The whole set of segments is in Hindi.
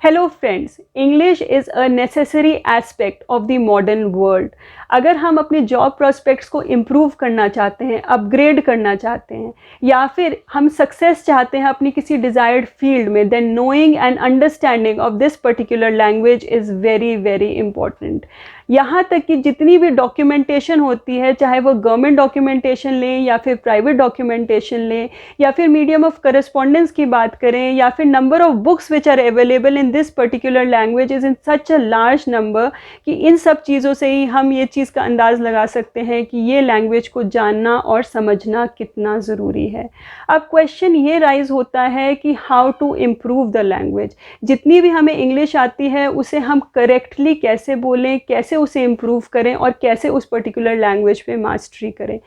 Hello friends, English is a necessary aspect of the modern world. अगर हम अपने जॉब प्रोस्पेक्ट्स को इम्प्रूव करना चाहते हैं, अपग्रेड करना चाहते हैं, या फिर हम सक्सेस चाहते हैं अपनी किसी डिज़ायर्ड फील्ड में, then knowing and understanding of this particular language is very very important. यहाँ तक कि जितनी भी डॉक्यूमेंटेशन होती है, चाहे वो गवर्नमेंट डॉक्यूमेंटेशन लें या फिर प्राइवेट डॉक्यूमेंटेशन लें, या फिर मीडियम ऑफ करस्पॉन्डेंस की बात करें, या फिर number of books which are available in this particular language is in such a large number कि इन सब चीज़ों से ही हम ये चीज़ का अंदाज़ लगा सकते हैं कि ये लैंग्वेज को जानना और समझना कितना ज़रूरी है। अब क्वेश्चन ये राइज होता है कि how to improve the language. जितनी भी हमें इंग्लिश आती है उसे हम करेक्टली कैसे बोलें, कैसे उसे इम्प्रूव करें और कैसे उस पर्टिकुलर लैंग्वेज पे मास्टरी करें।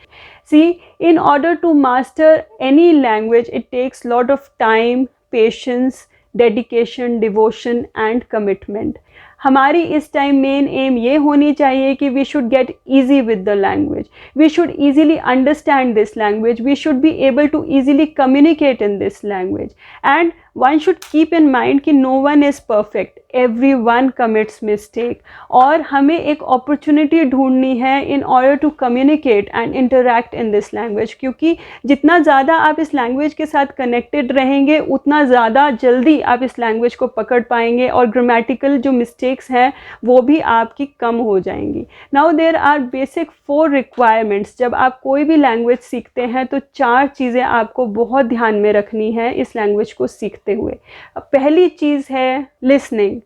See, in order to master any language it takes lot of time, patience, dedication, devotion and commitment. हमारी इस टाइम मेन एम ये होनी चाहिए कि we should get easy with the language, we should easily understand this language, we should be able to easily communicate in this language, and one should keep in mind कि no one is perfect, every one commits mistake. और हमें एक अपॉर्चुनिटी ढूंढनी है in order to communicate and interact in this language, क्योंकि जितना ज़्यादा आप इस लैंग्वेज के साथ कनेक्टेड रहेंगे उतना ज़्यादा जल्दी आप इस लैंग्वेज को पकड़ पाएंगे और ग्रामेटिकल जो मिस्टेक्स हैं वो भी आपकी कम हो जाएंगी। Now there are basic 4 requirements. जब आप कोई भी लैंग्वेज सीखते हैं तो 4 चीज़ें आपको बहुत ध्यान में रखनी है इस लैंग्वेज को सीखते हुए। पहली चीज़ है लिसनिंग।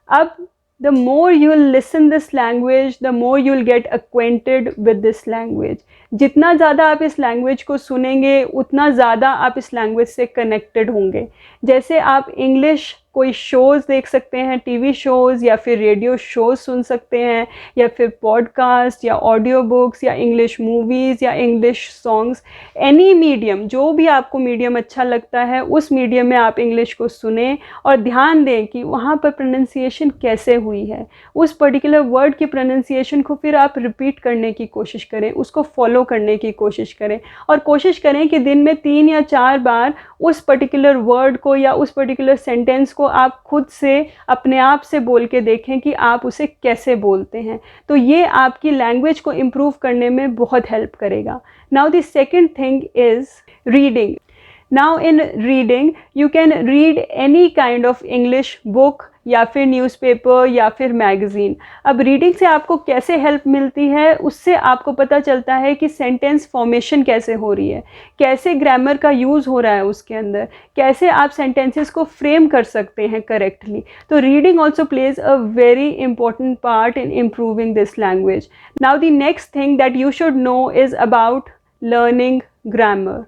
अब the more you'll listen this language, the more you'll get acquainted with this language. जितना ज़्यादा आप इस लैंग्वेज को सुनेंगे उतना ज़्यादा आप इस लैंग्वेज से कनेक्टेड होंगे। जैसे आप इंग्लिश कोई शोज़ देख सकते हैं, टीवी शोज़ या फिर रेडियो शोज़ सुन सकते हैं, या फिर पॉडकास्ट या ऑडियो बुक्स या इंग्लिश मूवीज़ या इंग्लिश सॉन्ग्स, एनी मीडियम, जो भी आपको मीडियम अच्छा लगता है उस मीडियम में आप इंग्लिश को सुने और ध्यान दें कि वहाँ पर प्रोनंसिएशन कैसे हुई है। उस पर्टिकुलर वर्ड की प्रोनंसिएशन को फिर आप रिपीट करने की कोशिश करें, उसको फॉलो करने की कोशिश करें, और कोशिश करें कि दिन में 3 या 4 बार उस पर्टिकुलर वर्ड को या उस पर्टिकुलर सेंटेंस को आप खुद से अपने आप से बोल के देखें कि आप उसे कैसे बोलते हैं। तो ये आपकी लैंग्वेज को इम्प्रूव करने में बहुत हेल्प करेगा। Now the second thing is reading. Now in reading, you can read any kind of English book या फिर न्यूज़पेपर या फिर मैगज़ीन। अब रीडिंग से आपको कैसे हेल्प मिलती है, उससे आपको पता चलता है कि सेंटेंस फॉर्मेशन कैसे हो रही है, कैसे ग्रामर का यूज़ हो रहा है उसके अंदर, कैसे आप सेंटेंसेस को फ्रेम कर सकते हैं करेक्टली। तो reading also plays a very important part in improving this language. Now the next thing that you should know is about learning grammar.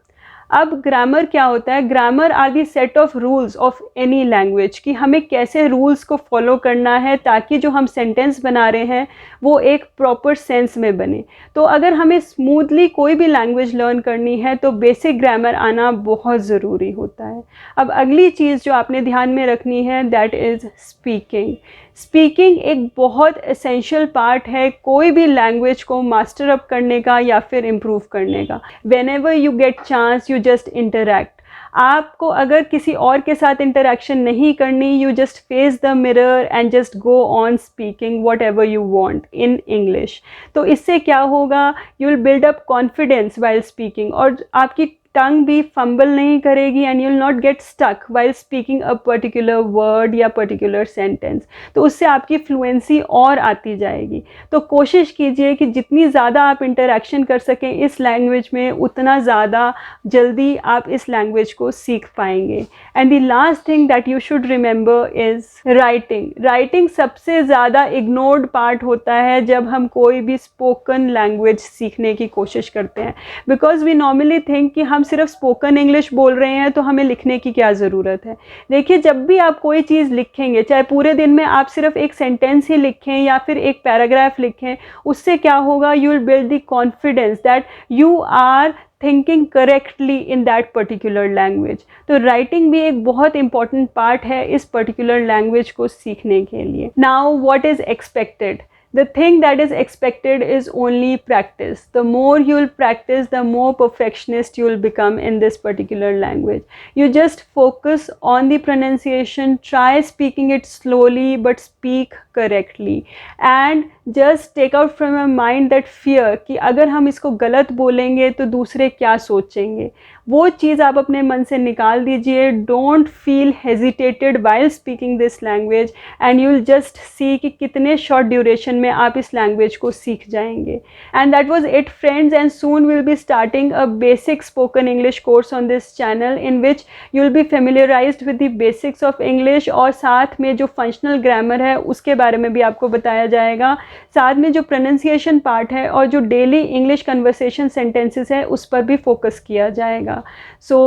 अब ग्रामर क्या होता है? Grammar are the set of rules of any language, कि हमें कैसे रूल्स को फॉलो करना है ताकि जो हम सेंटेंस बना रहे हैं वो एक प्रॉपर सेंस में बने। तो अगर हमें स्मूथली कोई भी लैंग्वेज लर्न करनी है तो बेसिक ग्रामर आना बहुत ज़रूरी होता है। अब अगली चीज़ जो आपने ध्यान में रखनी है दैट इज़ स्पीकिंग। स्पीकिंग एक बहुत एसेंशियल पार्ट है कोई भी लैंग्वेज को मास्टर अप करने का या फिर इम्प्रूव करने का। Whenever you get chance you just interact. आपको अगर किसी और के साथ इंटरेक्शन नहीं करनी, you just face the mirror and just go on speaking whatever you want in English. तो इससे क्या होगा, you will build up confidence while speaking, और आपकी टंग भी फंबल नहीं करेगी and you will not get stuck while speaking a particular word या पर्टिकुलर सेंटेंस। तो उससे आपकी फ्लुएंसी और आती जाएगी। तो कोशिश कीजिए कि जितनी ज़्यादा आप इंटरेक्शन कर सकें इस लैंग्वेज में उतना ज़्यादा जल्दी आप इस लैंग्वेज को सीख पाएंगे। And the last thing that you should remember is writing. Writing सबसे ज़्यादा इग्नोर्ड पार्ट होता है जब हम कोई भी स्पोकन लैंग्वेज सीखने की कोशिश करते हैं, बिकॉज वी नॉर्मली थिंक कि हम सिर्फ स्पोकन इंग्लिश बोल रहे हैं तो हमें लिखने की क्या ज़रूरत है। देखिए, जब भी आप कोई चीज़ लिखेंगे, चाहे पूरे दिन में आप सिर्फ एक सेंटेंस ही लिखें या फिर एक पैराग्राफ लिखें, उससे क्या होगा, you will build the confidence that you are thinking correctly in that particular language. तो राइटिंग भी एक बहुत इंपॉर्टेंट पार्ट है इस पर्टिकुलर लैंग्वेज को सीखने के लिए। Now what is expected. The thing that is expected is only practice. The more you'll practice, the more perfectionist you'll become in this particular language. You just focus on the pronunciation, try speaking it slowly but speak correctly, and just take out from your mind that fear कि अगर हम इसको गलत बोलेंगे तो दूसरे क्या सोचेंगे, वो चीज़ आप अपने मन से निकाल दीजिए. Don't feel hesitated while speaking this language and you will just see कि कितने शॉर्ट ड्यूरेशन में आप इस लैंग्वेज को सीख जाएंगे. And that was it friends, and soon will be starting a basic spoken English course on this channel in which you will be familiarized with the basics of English, और साथ में जो फंक्शनल ग्रामर है उसके बारे में भी आपको बताया जाएगा. साथ में जो प्रोनाउंसिएशन पार्ट है और जो डेली इंग्लिश कन्वर्सेशन सेंटेंसेस है उस पर भी फोकस किया जाएगा. So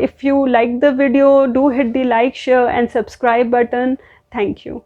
if you like the video, do hit the like, share and subscribe button. Thank you.